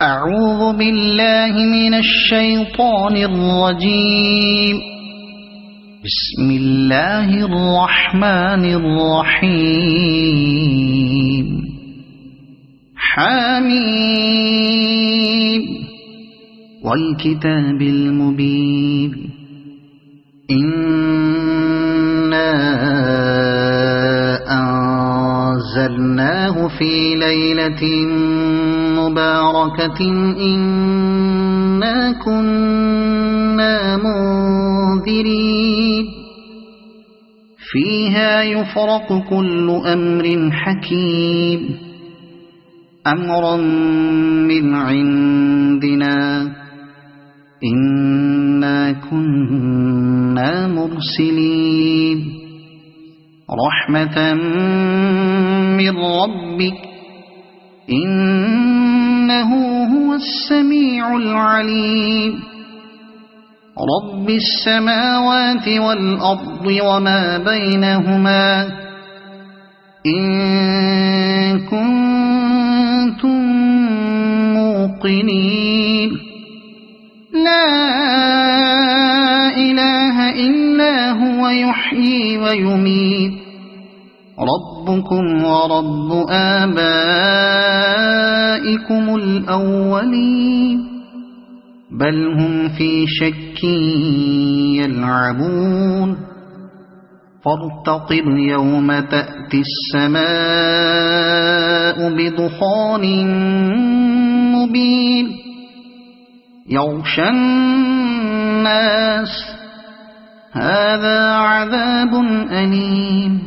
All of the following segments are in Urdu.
أعوذ بالله من الشيطان الرجيم. بسم الله الرحمن الرحيم. حميم والكتاب المبين. إنا أنزلناه في ليلة مباركة إنا كنا منذرين فيها يفرق كل أمر حكيم أمرا من عندنا إنا كنا مرسلين رحمة من ربك إنه هو السميع العليم رب السماوات والأرض وما بينهما إن كنتم موقنين لا إله إلا هو يحيي ويميت ربكم ورب آبائكم الأولين بل هم في شك يلعبون فارتقب يوم تأتي السماء بدخان مبين يغشى الناس هذا عذاب أليم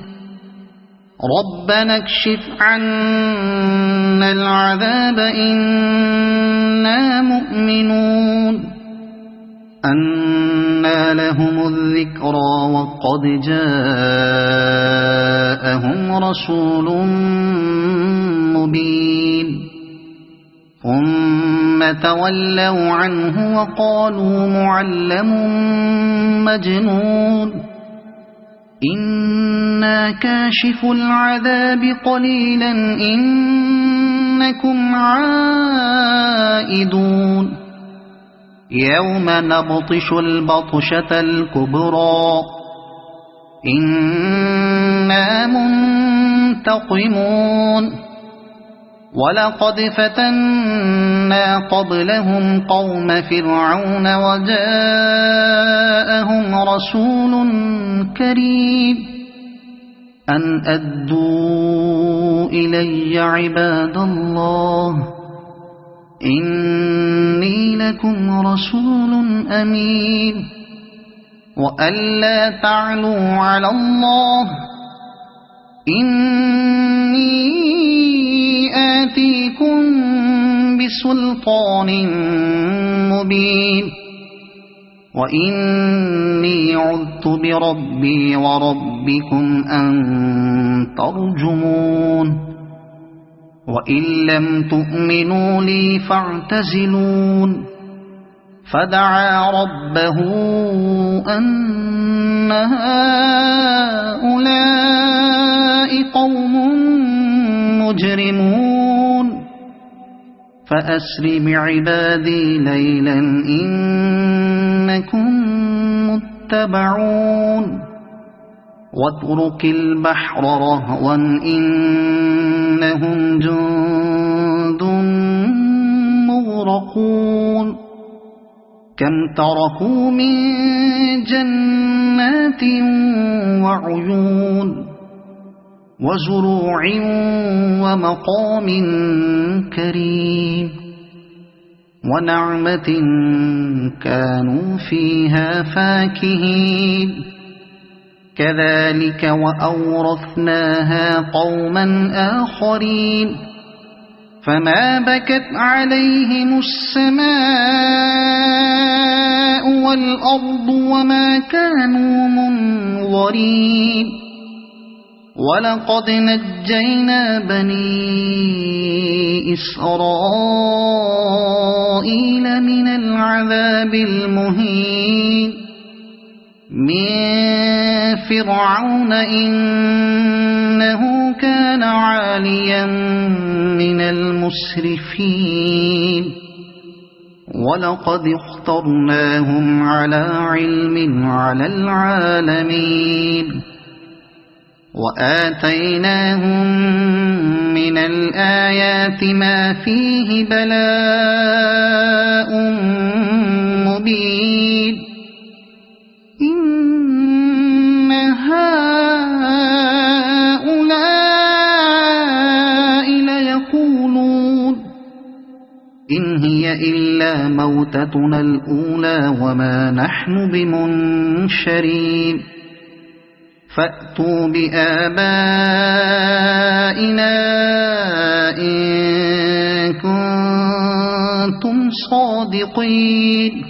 ربنا اكشف عنا العذاب إنا مؤمنون أنى لهم الذكرى وقد جاءهم رسول مبين ثم تولوا عنه وقالوا معلم مجنون إنا كاشف العذاب قليلا إنكم عائدون يوم نبطش البطشة الكبرى إنا منتقمون ولقد فتنا قبلهم قوم فرعون وجاءهم رسول كريم أن أدوا إلي عباد الله إني لكم رسول أمين وألا تعلوا على الله إني آتيكم بسلطان مبين وإني عذت بربي وربكم أن ترجمون وإن لم تؤمنوا لي فاعتزلون فدعا ربه أن هؤلاء قوم مجرمون فأسر بعبادي ليلا إنكم متبعون واترك البحر رهوا إنهم جند مغرقون كم تركوا من جنات وعيون وزروع ومقام كريم ونعمة كانوا فيها فاكهين كذلك وأورثناها قوما آخرين فما بكت عليهم السماء والأرض وما كانوا منظرين ولقد نجينا بني إسرائيل من العذاب المهين من فرعون إنه كان عاليا من المسرفين ولقد اخترناهم على علم على العالمين وآتيناهم من الآيات ما فيه بلاء مبين إن هؤلاء ليقولون إن هي إلا موتتنا الأولى وما نحن بمنشرين فأتوا بآبائنا إن كنتم صادقين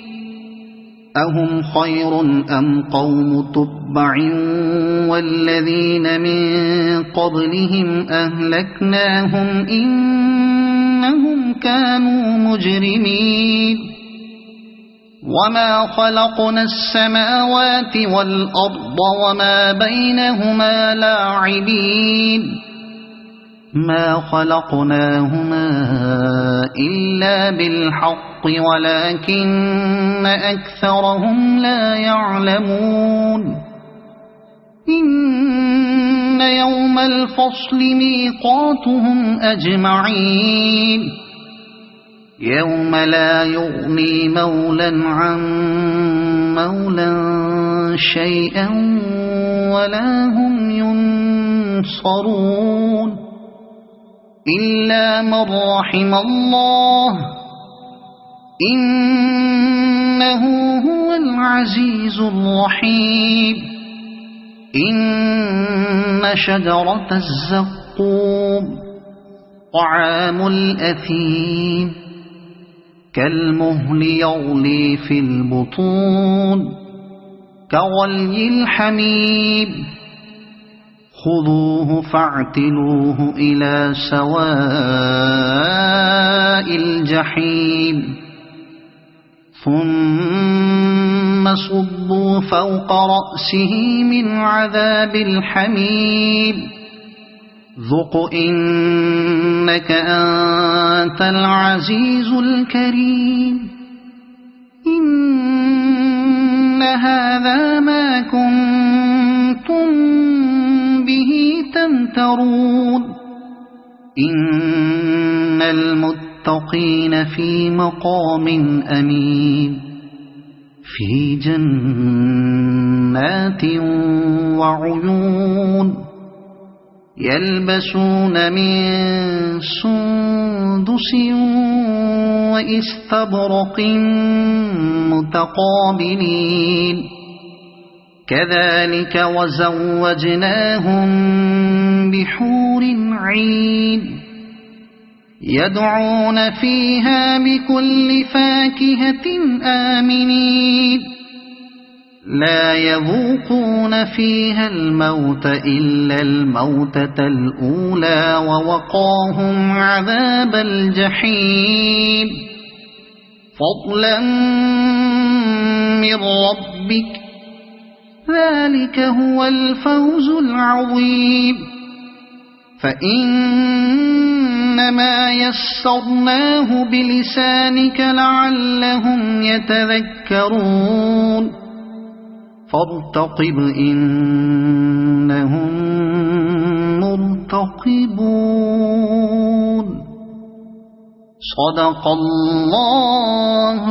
أهم خير أم قوم تبع والذين من قبلهم أهلكناهم إنهم كانوا مجرمين وما خلقنا السماوات والأرض وما بينهما لاعبين ما خلقناهما إلا بالحق ولكن أكثرهم لا يعلمون إن يوم الفصل ميقاتهم أجمعين يوم لا يغني مولا عن مولا شيئا ولا هم ينصرون إلا من رحم الله إنه هو العزيز الرحيم إن شجرة الزقوم طعام الأثيم كالمهل يغلي في البطون كغلي الحميم خذوه فاعتلوه إلى سواء الجحيم ثم صبوا فوق رأسه من عذاب الحميم ذق إنك أنت العزيز الكريم إن هذا ما كنتم به تمترون إن المتقين في مقام أمين في جنات وعيون يلبسون من سندس وإستبرق متقابلين كذلك وزوجناهم بحور عين يدعون فيها بكل فاكهة آمنين لا يذوقون فيها الموت إلا الموتة الأولى ووقاهم عذاب الجحيم فضلا من ربك ذلك هو الفوز العظيم فإنما يسرناه بلسانك لعلهم يتذكرون فارتقب إنهم مرتقبون صدق الله